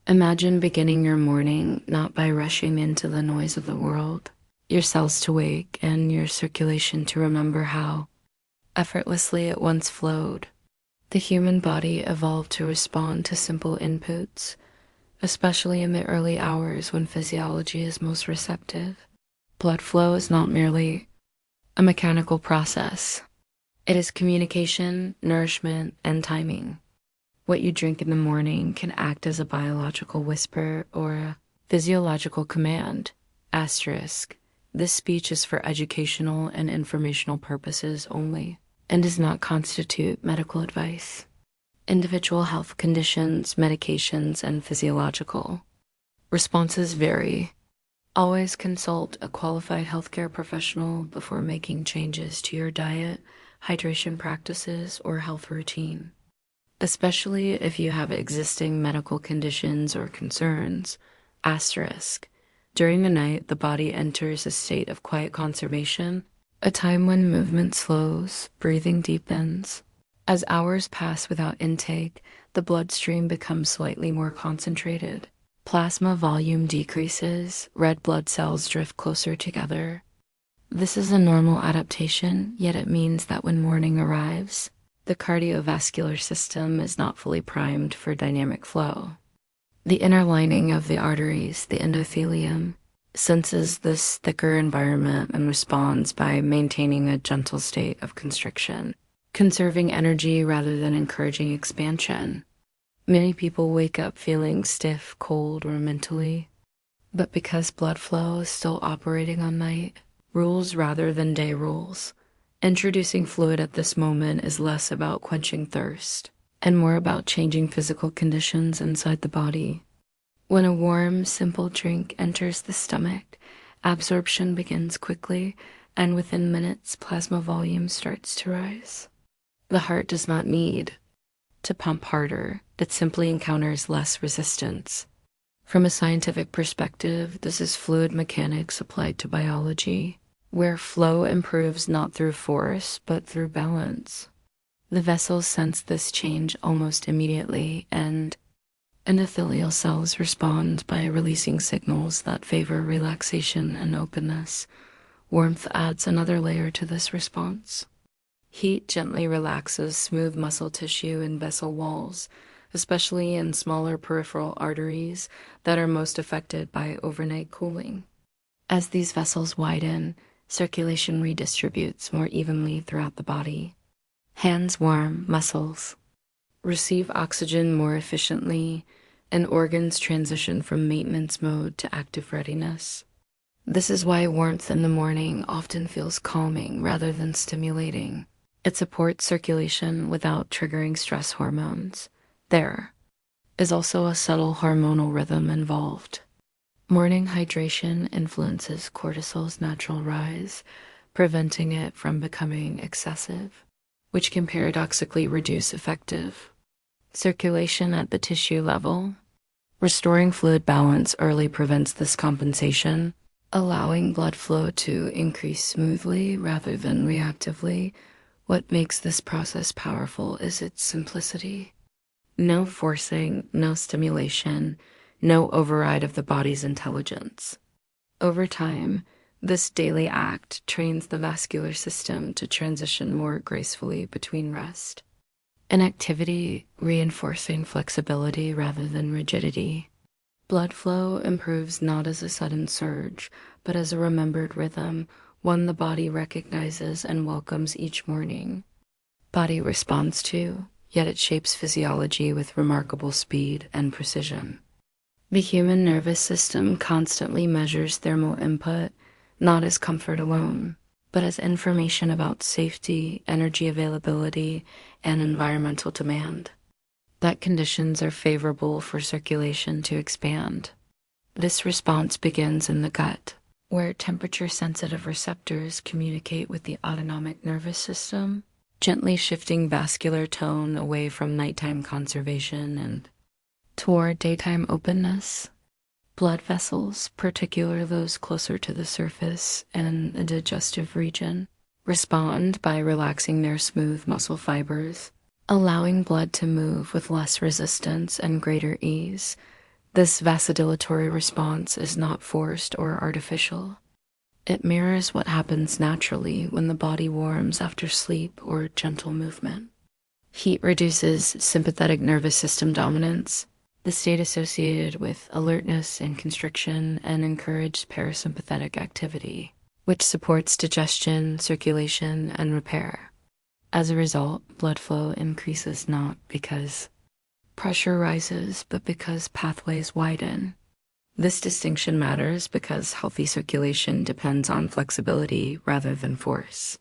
Imagine beginning your morning not by rushing into the noise of the world, your cells to wake and your circulation to remember how effortlessly it once flowed. The human body evolved to respond to simple inputs, especially in the early hours when physiology is most receptive. Blood flow is not merely a mechanical process. It is communication, nourishment, and timing. What you drink in the morning can act as a biological whisper or a physiological command. Asterisk. This speech is for educational and informational purposes only and does not constitute medical advice. Individual health conditions, medications, and physiological responses vary. Always consult a qualified healthcare professional before making changes to your diet, hydration practices, or health routine. Especially if you have existing medical conditions or concerns. Asterisk. During the night, the body enters a state of quiet conservation, a time when movement slows, breathing deepens. As hours pass without intake, the bloodstream becomes slightly more concentrated. Plasma volume decreases, red blood cells drift closer together. This is a normal adaptation, yet it means that when morning arrives, the cardiovascular system is not fully primed for dynamic flow. The inner lining of the arteries, the endothelium, senses this thicker environment and responds by maintaining a gentle state of constriction, conserving energy rather than encouraging expansion. Many people wake up feeling stiff, cold, or mentally, but because blood flow is still operating on night rules rather than day rules, introducing fluid at this moment is less about quenching thirst and more about changing physical conditions inside the body. When a warm, simple drink enters the stomach, absorption begins quickly, and within minutes, plasma volume starts to rise. The heart does not need to pump harder, it simply encounters less resistance. From a scientific perspective, this is fluid mechanics applied to biology, where flow improves not through force, but through balance. The vessels sense this change almost immediately, and endothelial cells respond by releasing signals that favor relaxation and openness. Warmth adds another layer to this response. Heat gently relaxes smooth muscle tissue and vessel walls, especially in smaller peripheral arteries that are most affected by overnight cooling. As these vessels widen, circulation redistributes more evenly throughout the body. Hands warm, muscles receive oxygen more efficiently, and organs transition from maintenance mode to active readiness. This is why warmth in the morning often feels calming rather than stimulating. It supports circulation without triggering stress hormones. There is also a subtle hormonal rhythm involved. Morning hydration influences cortisol's natural rise, preventing it from becoming excessive, which can paradoxically reduce effective circulation at the tissue level. Restoring fluid balance early prevents this compensation, allowing blood flow to increase smoothly rather than reactively. What makes this process powerful is its simplicity. No forcing, no stimulation, no override of the body's intelligence. Over time, this daily act trains the vascular system to transition more gracefully between rest and activity, reinforcing flexibility rather than rigidity. Blood flow improves not as a sudden surge, but as a remembered rhythm, one the body recognizes and welcomes each morning. Body responds to, yet it shapes physiology with remarkable speed and precision. The human nervous system constantly measures thermal input, not as comfort alone, but as information about safety, energy availability, and environmental demand. That conditions are favorable for circulation to expand. This response begins in the gut, where temperature-sensitive receptors communicate with the autonomic nervous system, gently shifting vascular tone away from nighttime conservation and toward daytime openness. Blood vessels, particularly those closer to the surface and the digestive region, respond by relaxing their smooth muscle fibers, allowing blood to move with less resistance and greater ease. This vasodilatory response is not forced or artificial. It mirrors what happens naturally when the body warms after sleep or gentle movement. Heat reduces sympathetic nervous system dominance, the state associated with alertness and constriction, and encourages parasympathetic activity, which supports digestion, circulation, and repair. As a result, blood flow increases not because pressure rises, but because pathways widen. This distinction matters because healthy circulation depends on flexibility rather than force.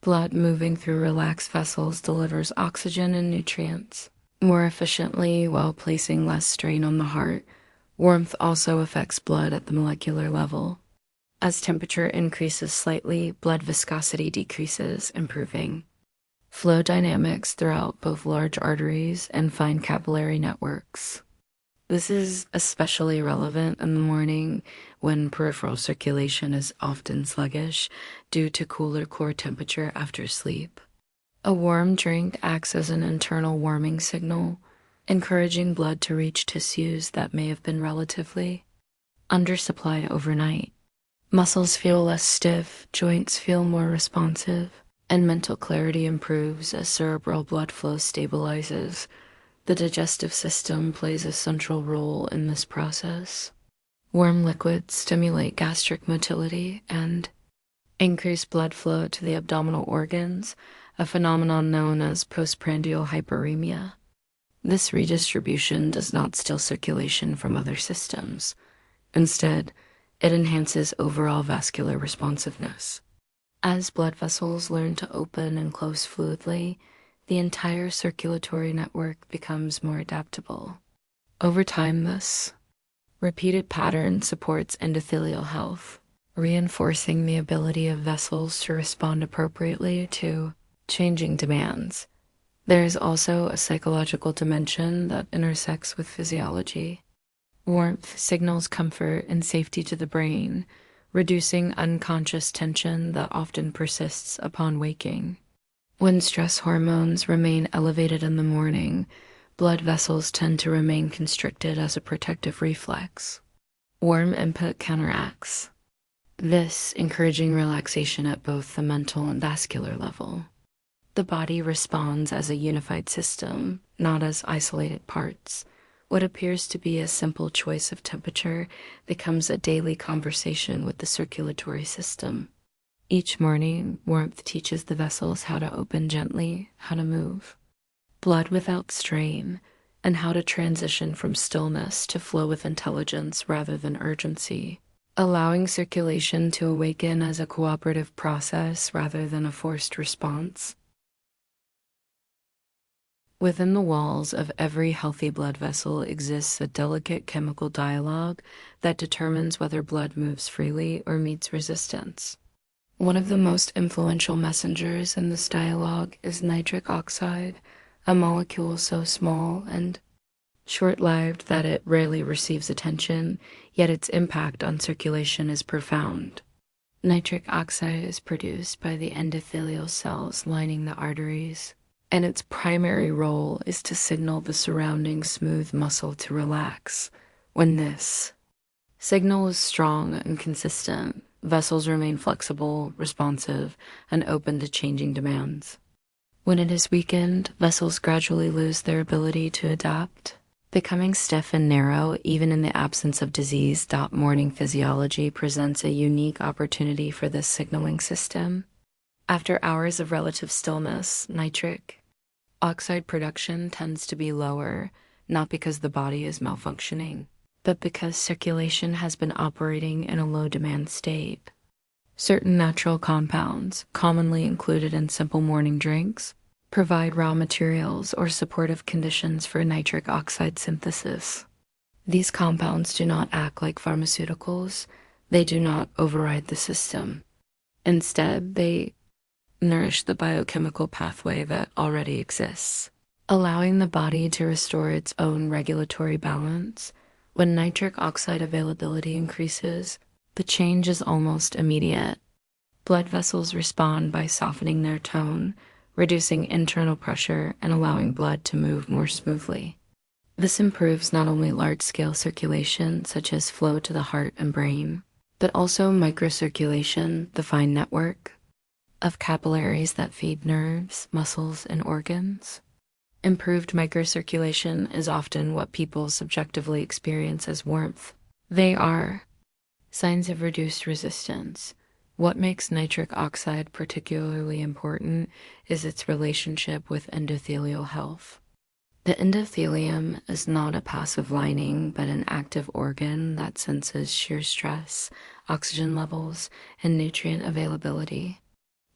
Blood moving through relaxed vessels delivers oxygen and nutrients more efficiently while placing less strain on the heart. Warmth also affects blood at the molecular level. As temperature increases slightly, blood viscosity decreases, improving flow dynamics throughout both large arteries and fine capillary networks. This is especially relevant in the morning when peripheral circulation is often sluggish due to cooler core temperature after sleep. A warm drink acts as an internal warming signal, encouraging blood to reach tissues that may have been relatively undersupplied overnight. Muscles feel less stiff, joints feel more responsive, and mental clarity improves as cerebral blood flow stabilizes. The digestive system plays a central role in this process. Warm liquids stimulate gastric motility and increase blood flow to the abdominal organs, a phenomenon known as postprandial hyperemia. This redistribution does not steal circulation from other systems. Instead, it enhances overall vascular responsiveness. As blood vessels learn to open and close fluidly, the entire circulatory network becomes more adaptable. Over time, this repeated pattern supports endothelial health, reinforcing the ability of vessels to respond appropriately to changing demands. There is also a psychological dimension that intersects with physiology. Warmth signals comfort and safety to the brain, reducing unconscious tension that often persists upon waking. When stress hormones remain elevated in the morning, blood vessels tend to remain constricted as a protective reflex. Warm input counteracts this, encouraging relaxation at both the mental and vascular level. The body responds as a unified system, not as isolated parts. What appears to be a simple choice of temperature becomes a daily conversation with the circulatory system. Each morning, warmth teaches the vessels how to open gently, how to move blood without strain, and how to transition from stillness to flow with intelligence rather than urgency, allowing circulation to awaken as a cooperative process rather than a forced response. Within the walls of every healthy blood vessel exists a delicate chemical dialogue that determines whether blood moves freely or meets resistance. One of the most influential messengers in this dialogue is nitric oxide, a molecule so small and short-lived that it rarely receives attention, yet its impact on circulation is profound. Nitric oxide is produced by the endothelial cells lining the arteries, and its primary role is to signal the surrounding smooth muscle to relax. When this signal is strong and consistent, vessels remain flexible, responsive, and open to changing demands. When it is weakened, vessels gradually lose their ability to adapt, becoming stiff and narrow even in the absence of disease. Morning physiology presents a unique opportunity for this signaling system. After hours of relative stillness, nitric oxide production tends to be lower, not because the body is malfunctioning, but because circulation has been operating in a low-demand state. Certain natural compounds, commonly included in simple morning drinks, provide raw materials or supportive conditions for nitric oxide synthesis. These compounds do not act like pharmaceuticals. They do not override the system. Instead, they nourish the biochemical pathway that already exists, allowing the body to restore its own regulatory balance. When nitric oxide availability increases, the change is almost immediate. Blood vessels respond by softening their tone, reducing internal pressure and allowing blood to move more smoothly. This improves not only large-scale circulation, such as flow to the heart and brain, but also microcirculation, the fine network of capillaries that feed nerves, muscles, and organs. Improved microcirculation is often what people subjectively experience as warmth. They are signs of reduced resistance. What makes nitric oxide particularly important is its relationship with endothelial health. The endothelium is not a passive lining, but an active organ that senses shear stress, oxygen levels, and nutrient availability.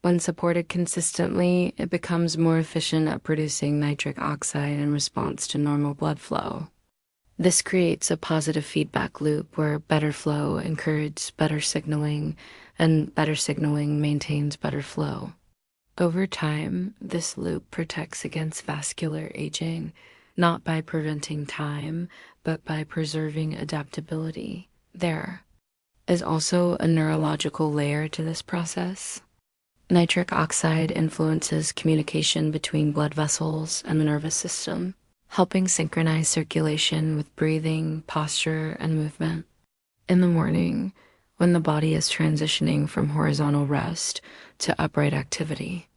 When supported consistently, it becomes more efficient at producing nitric oxide in response to normal blood flow. This creates a positive feedback loop where better flow encourages better signaling, and better signaling maintains better flow. Over time, this loop protects against vascular aging, not by preventing time, but by preserving adaptability. There is also a neurological layer to this process. Nitric oxide influences communication between blood vessels and the nervous system, helping synchronize circulation with breathing, posture, and movement. In the morning, when the body is transitioning from horizontal rest to upright activity,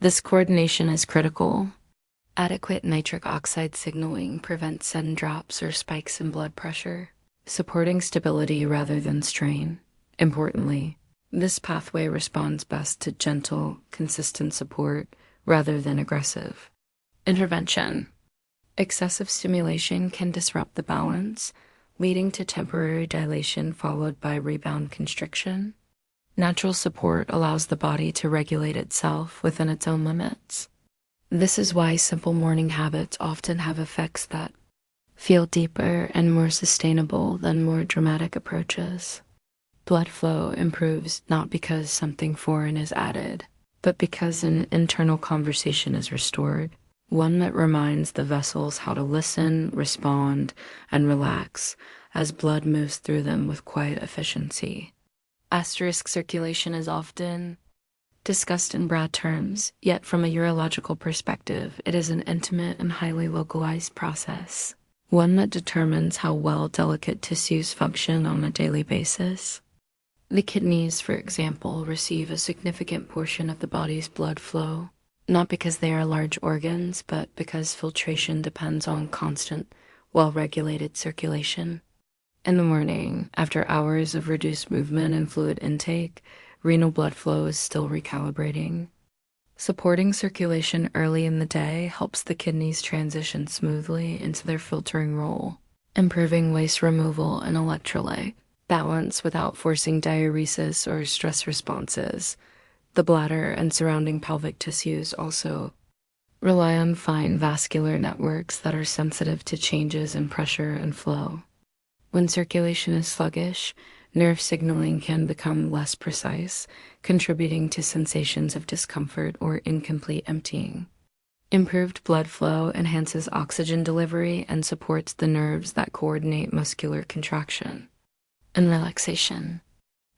this coordination is critical. Adequate nitric oxide signaling prevents sudden drops or spikes in blood pressure, supporting stability rather than strain. Importantly, this pathway responds best to gentle, consistent support rather than aggressive intervention. Excessive stimulation can disrupt the balance, leading to temporary dilation followed by rebound constriction. Natural support allows the body to regulate itself within its own limits. This is why simple morning habits often have effects that feel deeper and more sustainable than more dramatic approaches. Blood flow improves not because something foreign is added, but because an internal conversation is restored, one that reminds the vessels how to listen, respond, and relax as blood moves through them with quiet efficiency. Asterisk circulation is often discussed in broad terms, yet from a urological perspective, it is an intimate and highly localized process, one that determines how well delicate tissues function on a daily basis. The kidneys, for example, receive a significant portion of the body's blood flow, not because they are large organs, but because filtration depends on constant, well-regulated circulation. In the morning, after hours of reduced movement and fluid intake, renal blood flow is still recalibrating. Supporting circulation early in the day helps the kidneys transition smoothly into their filtering role, improving waste removal and electrolyte balance without forcing diuresis or stress responses. The bladder and surrounding pelvic tissues also rely on fine vascular networks that are sensitive to changes in pressure and flow. When circulation is sluggish, nerve signaling can become less precise, contributing to sensations of discomfort or incomplete emptying. Improved blood flow enhances oxygen delivery and supports the nerves that coordinate muscular contraction and relaxation.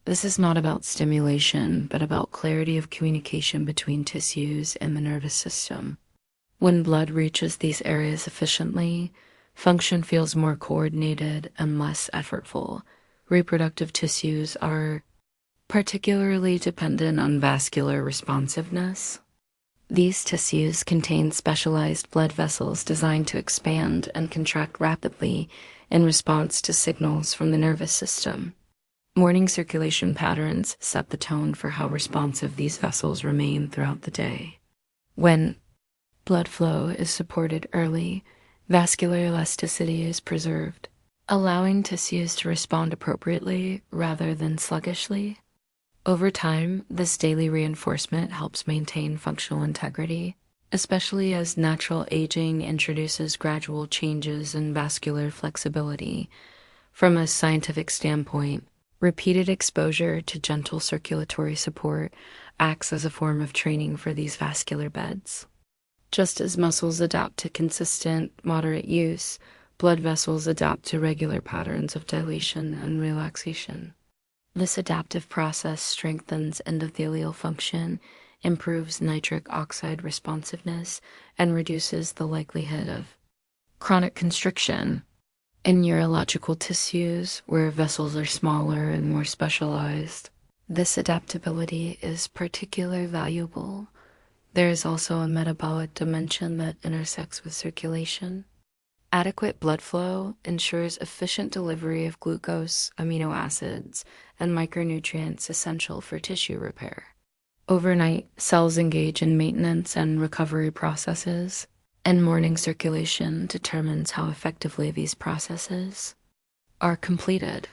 This is not about stimulation, but about clarity of communication between tissues and the nervous system. When blood reaches these areas efficiently, function feels more coordinated and less effortful. Reproductive tissues are particularly dependent on vascular responsiveness. These tissues contain specialized blood vessels designed to expand and contract rapidly in response to signals from the nervous system. Morning circulation patterns set the tone for how responsive these vessels remain throughout the day. When blood flow is supported early, vascular elasticity is preserved, allowing tissues to respond appropriately rather than sluggishly. Over time, this daily reinforcement helps maintain functional integrity, especially as natural aging introduces gradual changes in vascular flexibility. From a scientific standpoint, repeated exposure to gentle circulatory support acts as a form of training for these vascular beds. Just as muscles adapt to consistent, moderate use, blood vessels adapt to regular patterns of dilation and relaxation. This adaptive process strengthens endothelial function, improves nitric oxide responsiveness, and reduces the likelihood of Chronic constriction. In urological tissues, where vessels are smaller and more specialized, this adaptability is particularly valuable. There is also a metabolic dimension that intersects with circulation. Adequate blood flow ensures efficient delivery of glucose, amino acids, and micronutrients essential for tissue repair. Overnight, cells engage in maintenance and recovery processes, and morning circulation determines how effectively these processes are completed.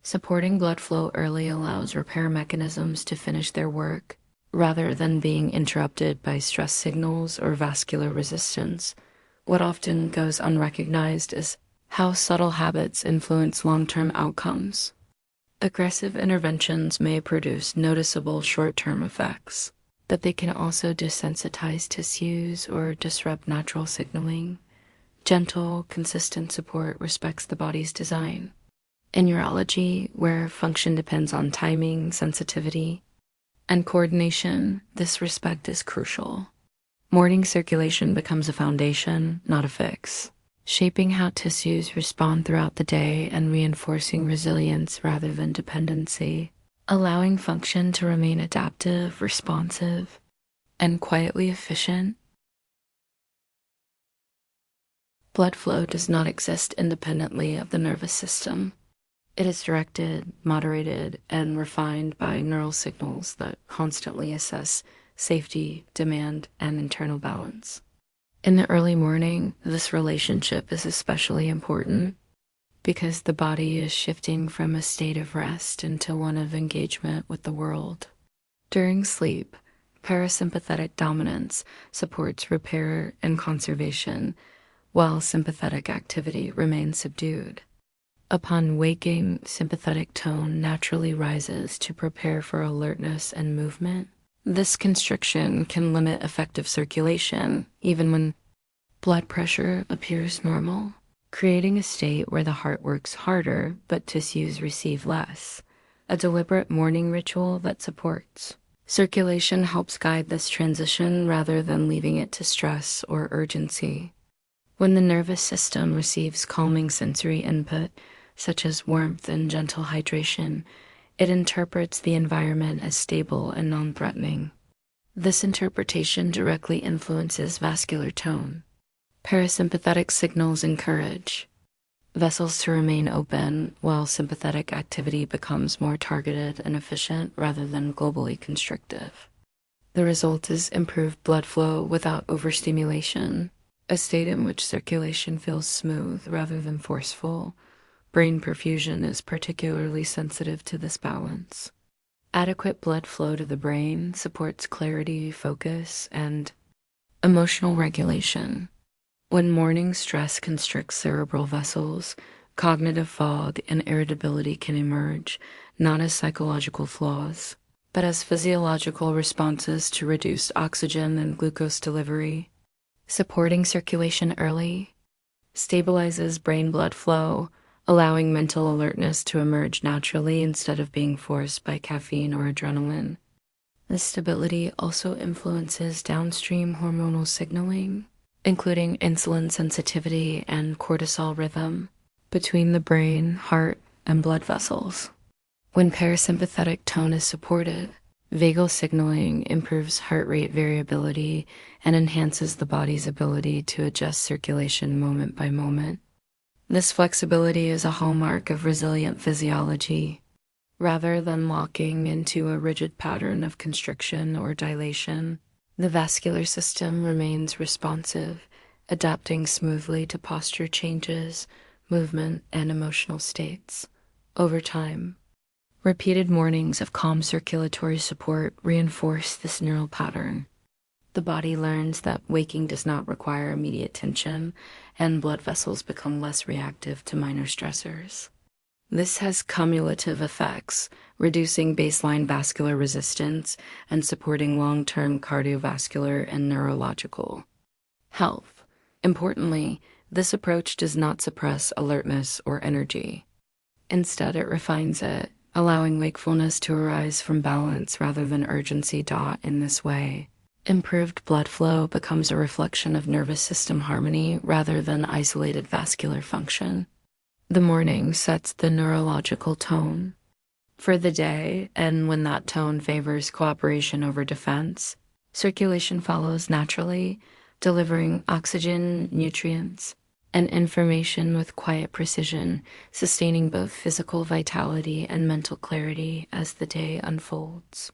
Supporting blood flow early allows repair mechanisms to finish their work rather than being interrupted by stress signals or vascular resistance. What often goes unrecognized is how subtle habits influence long-term outcomes. Aggressive interventions may produce noticeable short-term effects, but they can also desensitize tissues or disrupt natural signaling. Gentle, consistent support respects the body's design. In urology, where function depends on timing, sensitivity, and coordination, this respect is crucial. Morning circulation becomes a foundation, not a fix, shaping how tissues respond throughout the day and reinforcing resilience rather than dependency, allowing function to remain adaptive, responsive, and quietly efficient. Blood flow does not exist independently of the nervous system. It is directed, moderated, and refined by neural signals that constantly assess safety, demand, and internal balance. In the early morning, this relationship is especially important because the body is shifting from a state of rest into one of engagement with the world. During sleep, parasympathetic dominance supports repair and conservation, while sympathetic activity remains subdued. Upon waking, sympathetic tone naturally rises to prepare for alertness and movement. This constriction can limit effective circulation, even when blood pressure appears normal, creating a state where the heart works harder but tissues receive less. A deliberate morning ritual that supports circulation helps guide this transition rather than leaving it to stress or urgency. When the nervous system receives calming sensory input, such as warmth and gentle hydration, it interprets the environment as stable and non-threatening. This interpretation directly influences vascular tone. Parasympathetic signals encourage vessels to remain open, while sympathetic activity becomes more targeted and efficient rather than globally constrictive. The result is improved blood flow without overstimulation, a state in which circulation feels smooth rather than forceful. Brain perfusion is particularly sensitive to this balance. Adequate blood flow to the brain supports clarity, focus, and emotional regulation. When morning stress constricts cerebral vessels, cognitive fog and irritability can emerge, not as psychological flaws, but as physiological responses to reduced oxygen and glucose delivery. Supporting circulation early stabilizes brain blood flow, allowing mental alertness to emerge naturally instead of being forced by caffeine or adrenaline. This stability also influences downstream hormonal signaling, including insulin sensitivity and cortisol rhythm, between the brain, heart, and blood vessels. When parasympathetic tone is supported, vagal signaling improves heart rate variability and enhances the body's ability to adjust circulation moment by moment. This flexibility is a hallmark of resilient physiology. Rather than locking into a rigid pattern of constriction or dilation, the vascular system remains responsive, adapting smoothly to posture changes, movement, and emotional states. Over time, repeated mornings of calm circulatory support reinforce this neural pattern. The body learns that waking does not require immediate tension, and blood vessels become less reactive to minor stressors. This has cumulative effects, reducing baseline vascular resistance and supporting long-term cardiovascular and neurological health. Importantly, this approach does not suppress alertness or energy. Instead, it refines it, allowing wakefulness to arise from balance rather than urgency. In this way, Improved blood flow becomes a reflection of nervous system harmony rather than isolated vascular function. The morning sets the neurological tone for the day, and when that tone favors cooperation over defense, circulation follows naturally, delivering oxygen, nutrients, and information with quiet precision, sustaining both physical vitality and mental clarity as the day unfolds.